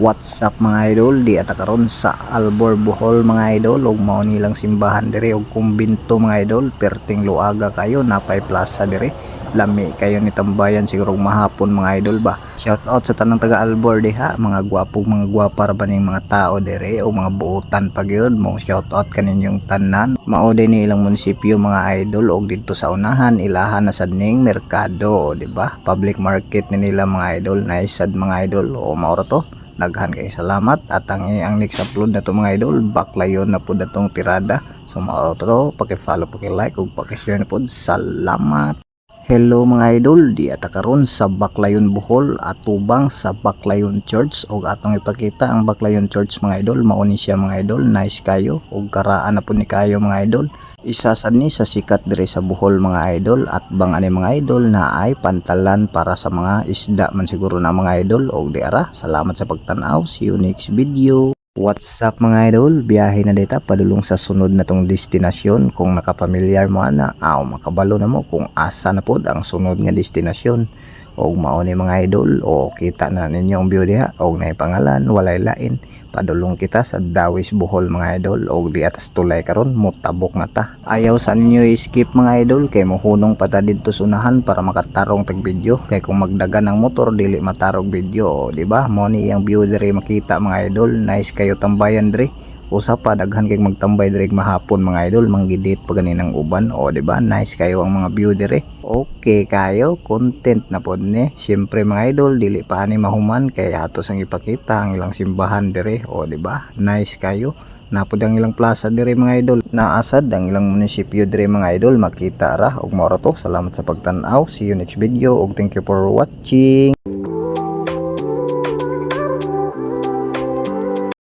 What's up mga idol, di ata karon sa Albor Bohol mga idol ug mao nilang simbahan dire og kumbinto mga idol. Perting luaga kayo, napay plaza dire, lami kayo ni tambayan siguro mahapon mga idol ba. Shout out sa tanang taga Albor diha, mga gwapong mga gwapa ra ba ning mga tao dire o mga buotan pa gyud mo. Shout out kaninyong tanan. Mao din ni ilang munisipyo mga idol og didto sa unahan ilahan na sad ning merkado, di ba? Public market ni nila mga idol, nice sad mga idol. O mao ra to. Daghan kay salamat at ang next upload na to mga idol baklayon na po datong tirada. So mao to, paki-follow, paki-like ug paki-share na po. Salamat. Hello mga idol, di ata karon sa Baclayon Bohol atubang sa Baclayon Church ug atong ipakita ang Baclayon Church mga idol. Mao ni siya mga idol, nice kayo ug karaan na po ni kayo mga idol. Isa sad ni sa sikat dire sa Bohol mga idol at bang ani mga idol na ay pantalan para sa mga isda man siguro na mga idol. Og di ara, salamat sa pagtan-aw, see you next video. What's up mga idol, biyahe na dita padulong sa sunod na tong destinasyon. Kung nakapamilyar mo ana, makabalo na mo kung asa na pod ang sunod nga destinasyon. Og mao ni mga idol, o kita na ninyo ang view diha og nay pangalan walay lain. Padulong kita sa Dawis Bohol mga idol og di atas tulay karon mutabok na ta. Ayaw sa ninyo i-skip mga idol kay mohunong pa ta didto sunahan para makatarong tag video. Kay kung magdagan ang motor dili matarog video, di ba? Mo ni ang view dire makita mga idol, nice kayo tambayan dire. Usa pa daghan kay magtambay dire mahapon mga idol, manggidit pa ganinang uban. O di ba? Nice kayo ang mga view dire. Okay kayo, content na pod ni. Syempre mga idol, dili pa ani mahuman kay atos ang ipakita ang ilang simbahan dire. O di ba? Nice kayo. Napod ang ilang plaza dire mga idol. Naasad ang ilang munisipyo dire mga idol, makita ra og mao ra to. Salamat sa pagtan-aw. See you next video og thank you for watching.